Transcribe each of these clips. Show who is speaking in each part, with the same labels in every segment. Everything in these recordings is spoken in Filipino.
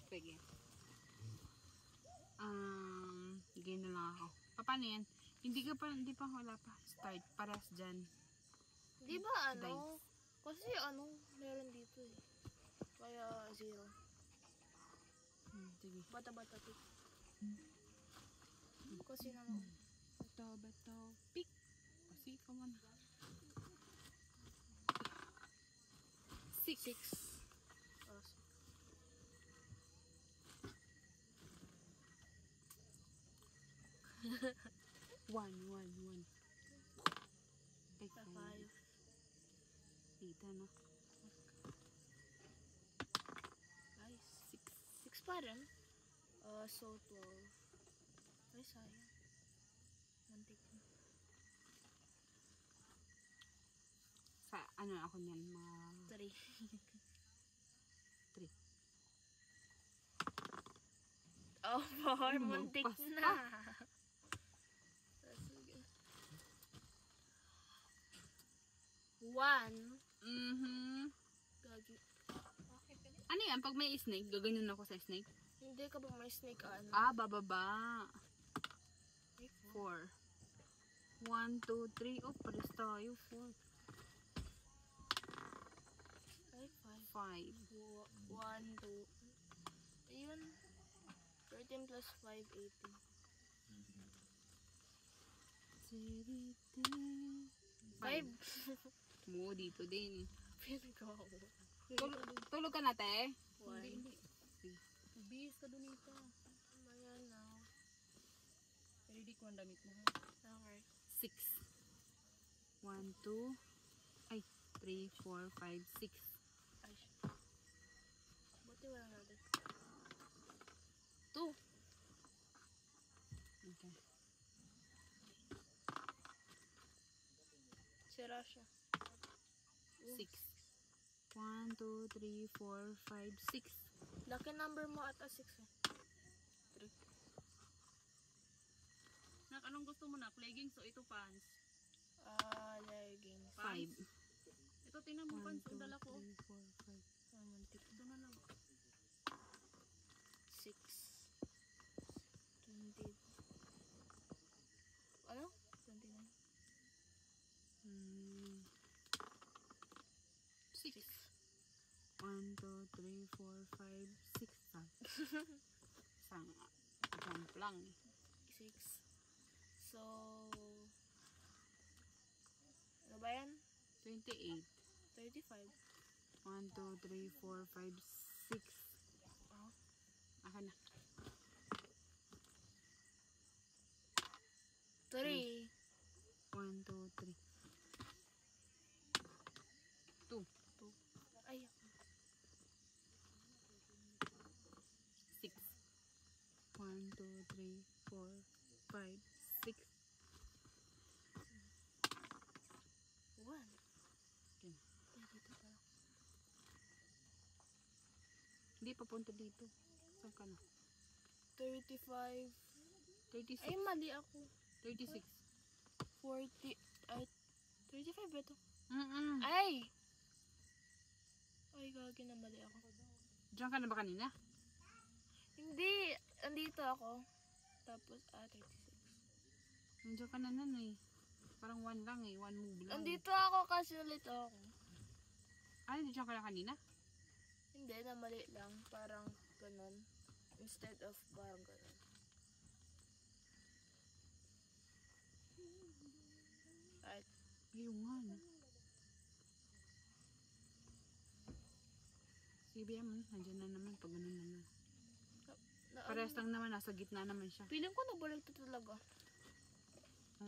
Speaker 1: Sige. Game na lang ako. Paano yan? Hindi pa wala pa. Start. Paras dyan.
Speaker 2: Di ba ano?
Speaker 1: Dice.
Speaker 2: Kasi ano, meron dito eh. Kaya 0.
Speaker 1: Sige.
Speaker 2: Bata-bata pick. Kasi naman.
Speaker 1: Bato. Pick. Kasi ka man. 6.
Speaker 2: Oh,
Speaker 1: 1. Take 5.
Speaker 2: 5.
Speaker 1: Dito na.
Speaker 2: Nice. 6 pa rin. So 12. Ay, sayang. Mantik na.
Speaker 1: Sa ano ako niyan? Mga
Speaker 2: 3.
Speaker 1: 3.
Speaker 2: Oh, 4. Mantik na. One. Gagi.
Speaker 1: Ano yan? Pag may snake, gaganyan ako sa snake?
Speaker 2: Hindi ka ba may snake ano?
Speaker 1: Bababa. 4. 1, 2, 3. Oh, pares tayo. 4.
Speaker 2: Ay,
Speaker 1: 5.
Speaker 2: 1, 2. Ayun. 13 plus 5, 18. 5.
Speaker 1: Oo, dito din.
Speaker 2: Pinagawa.
Speaker 1: Tulog ka na, te?
Speaker 2: 1.
Speaker 1: Hindi.
Speaker 3: Bihis ka doon ito.
Speaker 2: Ayan na.
Speaker 3: Ready ko ang damit mo.
Speaker 2: Okay.
Speaker 1: 6. 1, 2. Ay, 3, 4, 5, 6.
Speaker 2: Ay. Buti wala natin.
Speaker 1: 2. Okay.
Speaker 2: Sira siya.
Speaker 1: 6. 1, 2, 3, 4, 5, 6.
Speaker 2: Lucky number mo ata 6 eh.
Speaker 1: 3.
Speaker 3: Nak, anong gusto mo nak? Leggings o ito pants?
Speaker 2: Leggings.
Speaker 1: 5.
Speaker 3: Ito tingnan mo
Speaker 1: 1,
Speaker 3: pants
Speaker 1: 2,
Speaker 3: ang dala ko.
Speaker 1: 3, 4, 5.
Speaker 2: Mantik.
Speaker 3: Ito na lang.
Speaker 2: 6. 20. Ano? 29.
Speaker 1: 6. 1, 2, 3, 4, 5, 6. Isang jump lang.
Speaker 2: 6. So, ano ba yan?
Speaker 1: 28.
Speaker 2: 35.
Speaker 1: 1, 2, 3, 4, 5, 6.
Speaker 2: Oh.
Speaker 1: Aka na.
Speaker 2: 3.
Speaker 1: 1, 2, 3. 2.
Speaker 2: Ay.
Speaker 1: 6. 1, 2, 3, 4, 5, 6.
Speaker 2: 1.
Speaker 1: Yan.
Speaker 2: Ay, dito pala.
Speaker 1: Hindi, papunta dito. Saan ka na?
Speaker 2: 35.
Speaker 1: 36.
Speaker 2: Ay, mali ako.
Speaker 1: 36.
Speaker 2: 40. Ay, 35 ba ito?
Speaker 1: Mm-mm.
Speaker 2: Ay! Ay, gagi na mali ako.
Speaker 1: Diyan ka na ba kanina?
Speaker 2: Hindi. Andito ako. Tapos, 36.
Speaker 1: Nandiyan ka na nun eh. Parang 1 lang eh. 1 move lang.
Speaker 2: Andito ako kasi ulit ako.
Speaker 1: Ay, nandiyan ka na kanina?
Speaker 2: Hindi, na mali lang. Parang ganun. Instead of parang ganun. Right.
Speaker 1: Ayun nga no. CBM, nandiyan na naman. Pag ganun naman. Parehas lang naman. Nasa gitna naman siya.
Speaker 2: Feeling ko nabalik to talaga. 6.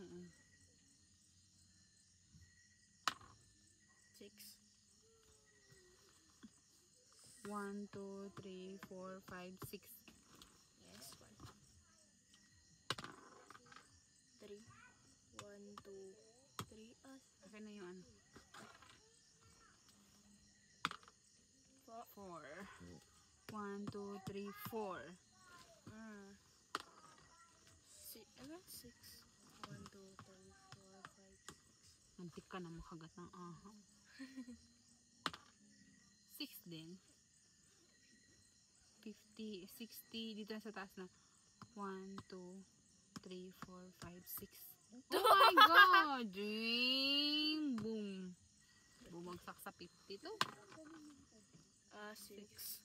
Speaker 1: 1, 2, 3, 4, 5, 6.
Speaker 2: Yes, 1. 3. 1, 2, 3.
Speaker 1: Okay na yung ano. 4. 1, 2, 3, 4.
Speaker 2: Ano? 6. 1, 2, 3, 4, 5, 6.
Speaker 1: Antik ka na makagat ng ahang. 6 din. 50, 60. Dito na sa taas na. 1, 2, 3, 4, 5, 6. Oh my God! Dream! Boom! Bumagsak sa 50 to.
Speaker 2: 6.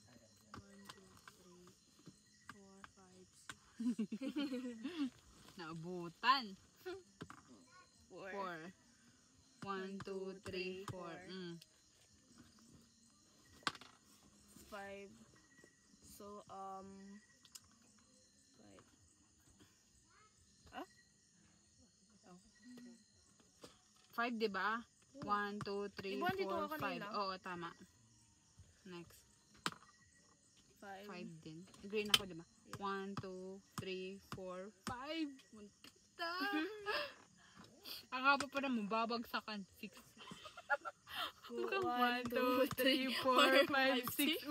Speaker 1: Naabutan.
Speaker 2: 4.
Speaker 1: 4. 1, 2, 3, 4.
Speaker 2: 5. So, 5.
Speaker 1: 5, diba? 1, 2, 3,
Speaker 2: Diba, andito
Speaker 1: 4,
Speaker 2: ka
Speaker 1: 5.
Speaker 2: kanina?
Speaker 1: Oo, tama. Next.
Speaker 2: 5.
Speaker 1: 5 din. Green ako, diba? 1, 2, 3, 4, 5. Muntik na. Ang haba pa naman, babagsakan. 6. 1, 2, 3, 4, 5, 6.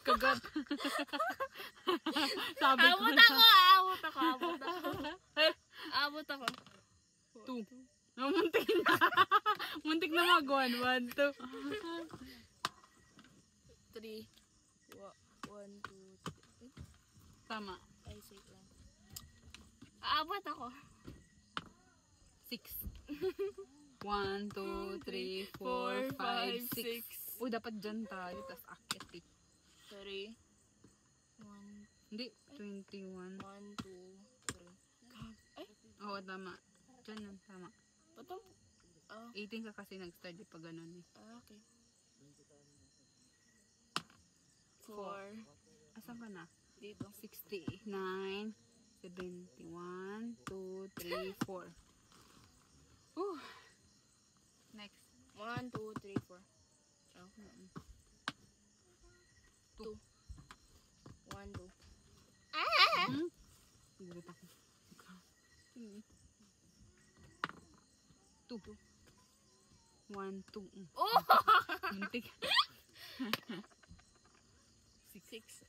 Speaker 1: Kagat. Sabi ko
Speaker 2: Abot
Speaker 1: na.
Speaker 2: ako! Abot ako.
Speaker 1: 2. Oh, muntik na. Muntik na mag-1. 1, 2.
Speaker 2: 3. 1, 2, 3.
Speaker 1: Tama.
Speaker 2: Ay, safe lang. Aabot ako.
Speaker 1: 6. 1, 2, 3, 4, 5, 6. Uy, dapat dyan tayo. Tapos akit eh.
Speaker 2: 3. 1,
Speaker 1: Hindi, 21.
Speaker 2: 1, 2, 3. Ay,
Speaker 1: Oo, tama. Dyan yan, tama.
Speaker 2: ba't ang...
Speaker 1: 18 ka kasi nag-start yung pag ganun eh.
Speaker 2: okay. 4.
Speaker 1: Asan ka na?
Speaker 2: Dito.
Speaker 1: 69, 71, 2, 3, 4. Next.
Speaker 2: 1, 2, 3, 4. 2. 1, 2.
Speaker 1: Gulat ako. 2. 1, 2.
Speaker 2: Oh!
Speaker 1: Muntik.
Speaker 2: 6.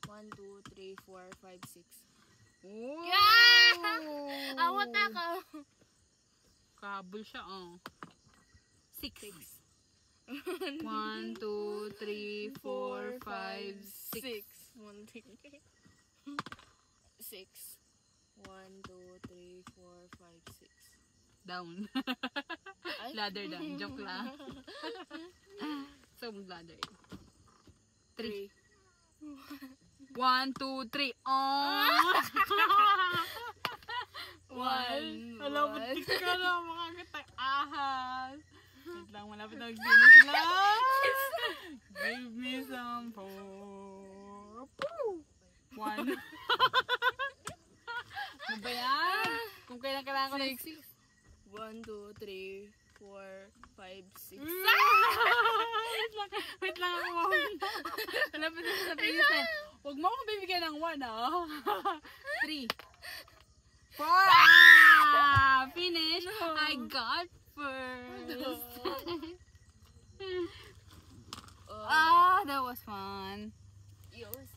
Speaker 2: 1, 2, 3, 4, 5, 6.
Speaker 1: Oh!
Speaker 2: Yeah! Awat ako.
Speaker 1: Kabul siya, oh. 6. 1, 2, 3, 4, 5, 6.
Speaker 2: 6. 6. 1, 2, 3, 4, 5, 6.
Speaker 1: Down.
Speaker 2: Ay?
Speaker 1: Ladder down. Joke lang. So, ladder. 3. 1, 2, 3. Oh! 1. Alam mo, tik ka na. Makagat ang ahas. Wait lang, malapit na mag-finish lang. Give me some hope. 1. Ano ba yan? Kung kailan kailangan ko ng 6.
Speaker 2: 1, 2, 3, 4, 5, 6.
Speaker 1: Wait lang ako. Malapit na sa finish line. Huwag mo akong bibigyan ng 1, ah. 3. 4. Finish. I got first. That was fun.
Speaker 2: Yes.